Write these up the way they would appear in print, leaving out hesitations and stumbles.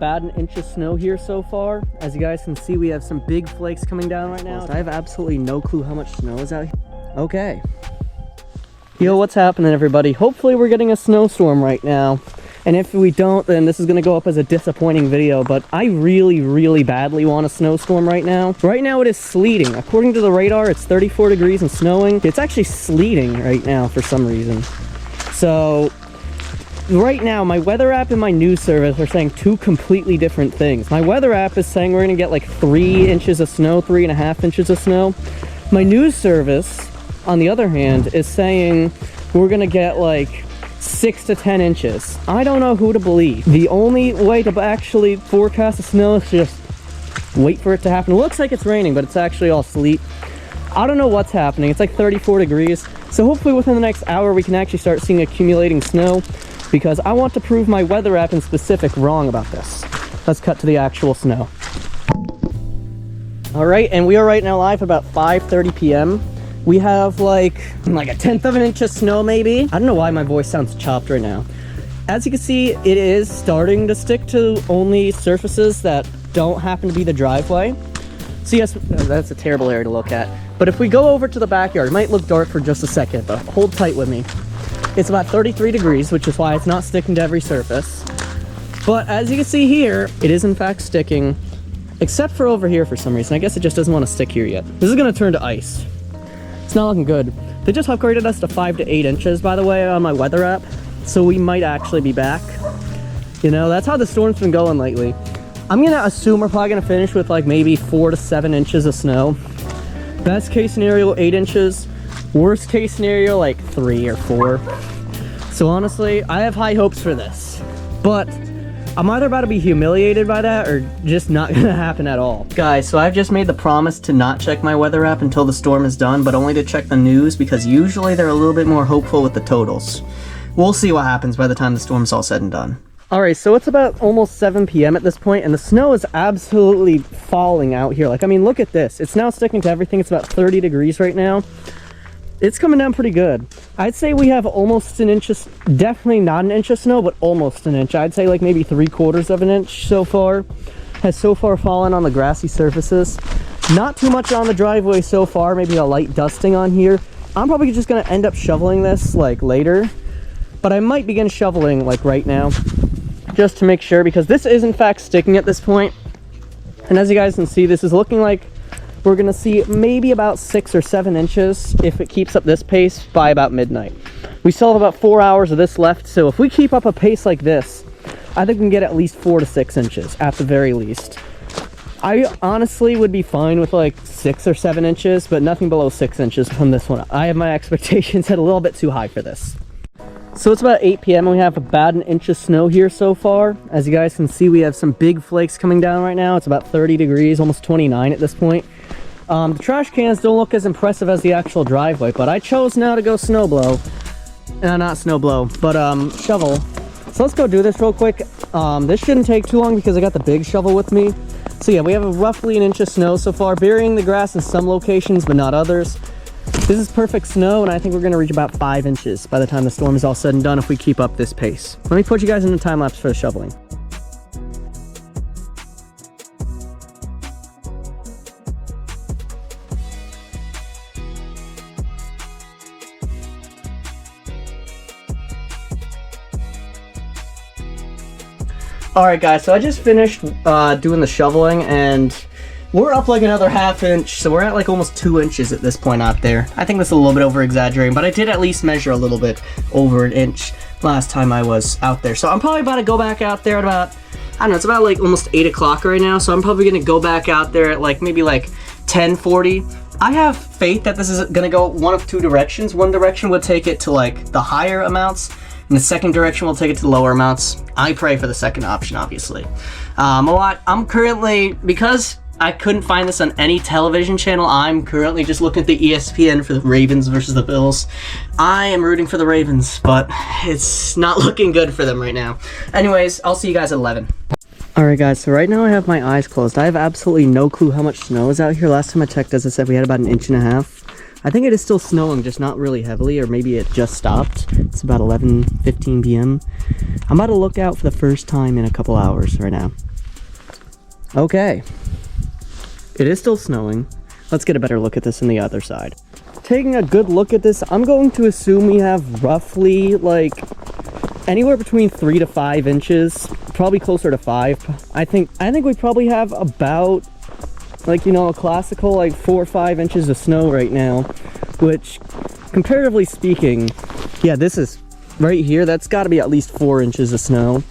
about an inch of snow here so far. As you guys can see, we have some big flakes coming down right now. I have absolutely no clue how much snow is out here. Okay. Yo, what's happening, everybody? Hopefully we're getting a snowstorm right now. And if we don't, then this is going to go up as a disappointing video, but I really badly want a snowstorm right now. Right now it is sleeting. According to the radar, it's 34 degrees and snowing. It's actually sleeting right now for some reason. So right now, my weather app and my news service are saying two completely different things. My weather app is saying we're going to get like 3 inches of snow, 3.5 inches of snow. My news service, on the other hand, is saying we're going to get like 6 to 10 inches. I don't know who to believe. The only way to actually forecast the snow is just wait for it to happen. It looks like it's raining, but it's actually all sleet. I don't know what's happening. It's like 34 degrees. So hopefully within the next hour, we can actually start seeing accumulating snow, because I want to prove my weather app in specific wrong about this. Let's cut to the actual snow. All right, and we are right now live at about 5:30 p.m. We have like a 1/10 of an inch of snow maybe. I don't know why my voice sounds chopped right now. As you can see, it is starting to stick to only surfaces that don't happen to be the driveway. So yes, that's a terrible area to look at. But if we go over to the backyard, it might look dark for just a second, but hold tight with me. It's about 33 degrees, which is why it's not sticking to every surface. But as you can see here, it is in fact sticking, except for over here for some reason. I guess it just doesn't want to stick here yet. This is going to turn to ice. It's not looking good. They just upgraded us to 5 to 8 inches, by the way, on my weather app. So we might actually be back. You know, that's how the storm's been going lately. I'm going to assume we're probably going to finish with like maybe 4 to 7 inches of snow. Best case scenario, 8 inches. Worst case scenario, like 3 or 4. So honestly, I have high hopes for this. But I'm either about to be humiliated by that or just not gonna happen at all. Guys, so I've just made the promise to not check my weather app until the storm is done, but only to check the news, because usually they're a little bit more hopeful with the totals. We'll see what happens by the time the storm's all said and done. Alright, so it's about almost 7 p.m. at this point, and the snow is absolutely falling out here. Like, I mean, look at this. It's now sticking to everything. It's about 30 degrees right now. It's coming down pretty good. I'd say we have almost an inch of, definitely not an inch of snow, but almost an inch. I'd say like maybe 3/4 of an inch so far. Has so far fallen on the grassy surfaces. Not too much on the driveway so far, maybe a light dusting on here. I'm probably just gonna end up shoveling this like later, but I might begin shoveling like right now, just to make sure, because this is in fact sticking at this point. And as you guys can see, this is looking like we're gonna see maybe about 6 or 7 inches if it keeps up this pace by about midnight. We still have about 4 hours of this left, so if we keep up a pace like this, I think we can get at least 4 to 6 inches at the very least. I honestly would be fine with like 6 or 7 inches, but nothing below 6 inches from this one. I have my expectations set a little bit too high for this. So it's about 8 p.m. and we have about an inch of snow here so far. As you guys can see, we have some big flakes coming down right now. It's about 30 degrees, almost 29 at this point. The trash cans don't look as impressive as the actual driveway, but I chose now to go snowblow. Not snowblow, but shovel. So let's go do this real quick. This shouldn't take too long because I got the big shovel with me. So yeah, we have roughly an inch of snow so far, burying the grass in some locations, but not others. This is perfect snow, and I think we're going to reach about 5 inches by the time the storm is all said and done if we keep up this pace. Let me put you guys in the time lapse for the shoveling. Alright guys, so I just finished doing the shoveling, and we're up like another ½ inch, so we're at like almost 2 inches at this point out there. I think that's a little bit over exaggerating, but I did at least measure a little bit over an inch last time I was out there. So I'm probably about to go back out there at about, I don't know, it's about like almost 8 o'clock right now, so I'm probably going to go back out there at like maybe like 10:40. I have faith that this is going to go one of two directions. One direction would take it to like the higher amounts, and the second direction will take it to the lower amounts. I pray for the second option, obviously. I'm currently, because I couldn't find this on any television channel, I'm currently just looking at the ESPN for the Ravens versus the Bills. I am rooting for the Ravens, but it's not looking good for them right now. Anyways, I'll see you guys at 11. Alright guys, so right now I have my eyes closed. I have absolutely no clue how much snow is out here. Last time I checked, as I said, we had about 1.5 inches. I think it is still snowing, just not really heavily, or maybe it just stopped. It's about 11:15 p.m. I'm about to look out for the first time in a couple hours right now. Okay. It is still snowing. Let's get a better look at this on the other side. Taking a good look at this, I'm going to assume we have roughly like anywhere between 3 to 5 inches, probably closer to 5. I think we probably have about like, you know, a classical like 4 or 5 inches of snow right now, which comparatively speaking, yeah, this is right here, that's got to be at least 4 inches of snow.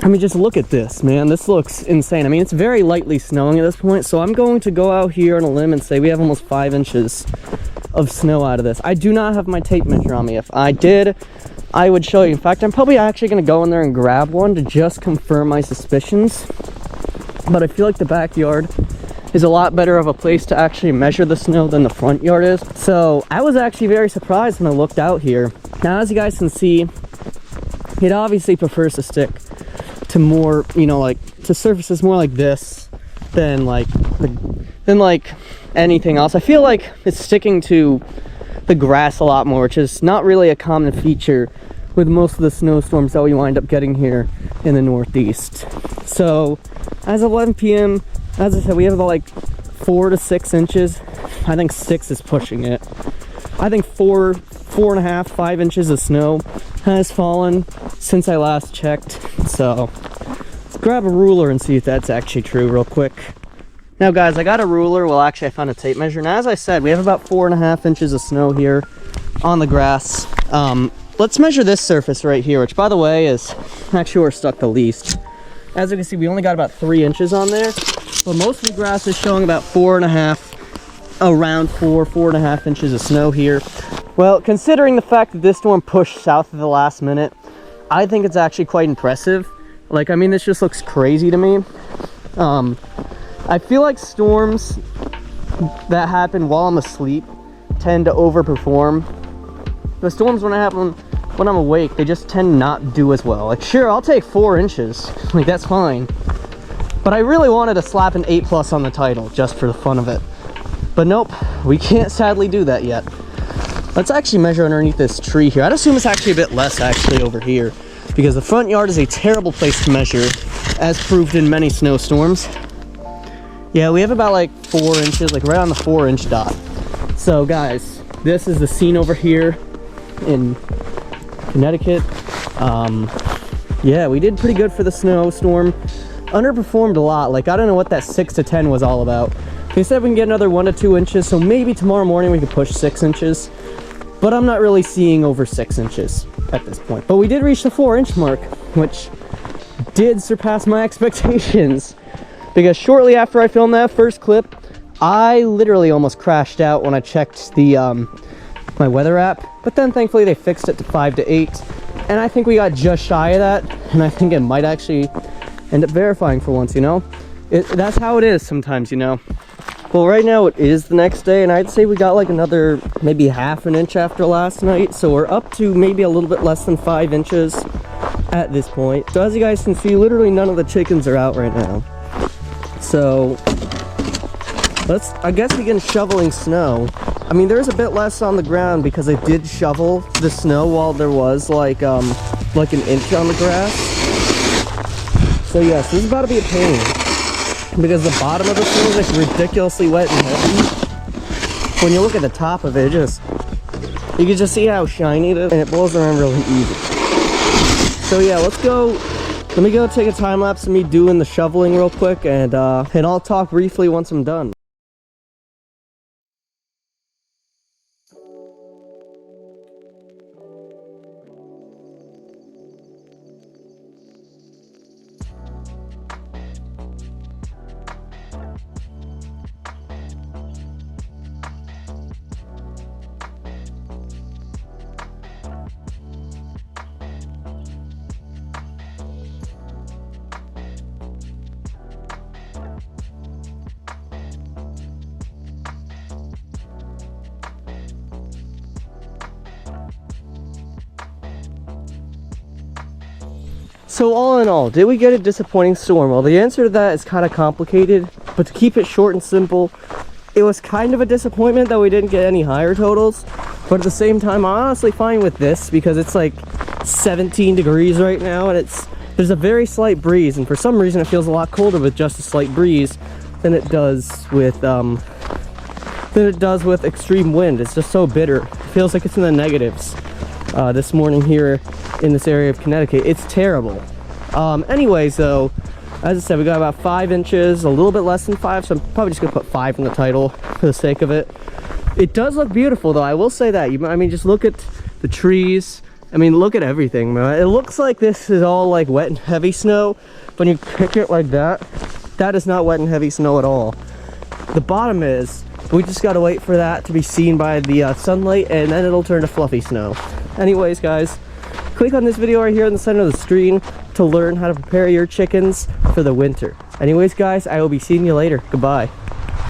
I mean, just look at this, man. This looks insane. I mean, it's very lightly snowing at this point, so I'm going to go out here on a limb and say we have almost 5 inches of snow out of this. I do not have my tape measure on me. If I did, I would show you. In fact, I'm probably actually going to go in there and grab one to just confirm my suspicions. But I feel like the backyard is a lot better of a place to actually measure the snow than the front yard is. So I was actually very surprised when I looked out here. Now, as you guys can see, it obviously prefers to stick to more, you know, like to surfaces more like this than like anything else. I feel like it's sticking to the grass a lot more, which is not really a common feature with most of the snowstorms that we wind up getting here in the Northeast. So as of 11 p.m., as I said, we have about like 4 to 6 inches. I think 6 is pushing it. I think 4.5, 5 inches of snow has fallen since I last checked. So let's grab a ruler and see if that's actually true real quick. Now guys, I got a ruler. Well, actually I found a tape measure. Now, as I said, we have about 4.5 inches of snow here on the grass. Let's measure this surface right here, which by the way is actually where we're stuck the least. As you can see, we only got about 3 inches on there, but most of the grass is showing about 4.5, around 4.5 inches of snow here. Well, considering the fact that this storm pushed south at the last minute, I think it's actually quite impressive. Like, I mean, this just looks crazy to me. I feel like storms that happen while I'm asleep tend to overperform. The storms when I'm awake, they just tend not to do as well. Like, sure, I'll take 4 inches. Like, that's fine. But I really wanted to slap an 8+ on the title just for the fun of it. But nope, we can't sadly do that yet. Let's actually measure underneath this tree here. I'd assume it's actually a bit less actually over here, because the front yard is a terrible place to measure, as proved in many snowstorms. Yeah, we have about like 4 inches, like right on the 4-inch dot. So guys, this is the scene over here in Connecticut. Yeah, we did pretty good for the snowstorm. Underperformed a lot. Like, I don't know what that 6 to 10 was all about. They said we can get another 1 to 2 inches, so maybe tomorrow morning we could push 6 inches. But I'm not really seeing over 6 inches at this point. But we did reach the 4-inch mark, which did surpass my expectations. Because shortly after I filmed that first clip, I literally almost crashed out when I checked the my weather app. But then thankfully they fixed it to 5 to 8. And I think we got just shy of that. And I think it might actually end up verifying for once, you know? That's how it is sometimes, you know? Well, right now it is the next day, and I'd say we got like another maybe half an inch after last night. So we're up to maybe a little bit less than 5 inches at this point. So as you guys can see, literally none of the chickens are out right now. So I guess begin shoveling snow. I mean, there's a bit less on the ground because I did shovel the snow while there was like an inch on the grass. So yes, this is about to be a pain, because the bottom of the snow is like ridiculously wet and heavy. When you look at the top of it, you can just see how shiny it is, and it blows around really easy. So yeah, let me go take a time lapse of me doing the shoveling real quick, and I'll talk briefly once I'm done. So all in all, did we get a disappointing storm? Well, the answer to that is kind of complicated, but to keep it short and simple, it was kind of a disappointment that we didn't get any higher totals. But at the same time, I'm honestly fine with this because it's like 17 degrees right now, and there's a very slight breeze, and for some reason it feels a lot colder with just a slight breeze than it does with extreme wind. It's just so bitter. It feels like it's in the negatives this morning here in this area of Connecticut. It's terrible. Anyways, though, as I said, we got about 5 inches, a little bit less than 5, so I'm probably just gonna put 5 in the title for the sake of it. It does look beautiful, though. I will say that. I mean, just look at the trees. I mean, look at everything, man. It looks like this is all like wet and heavy snow. When you pick it like that, that is not wet and heavy snow at all. The bottom is. We just gotta wait for that to be seen by the sunlight, and then it'll turn to fluffy snow. Anyways, guys, click on this video right here in the center of the screen to learn how to prepare your chickens for the winter. Anyways, guys, I will be seeing you later. Goodbye.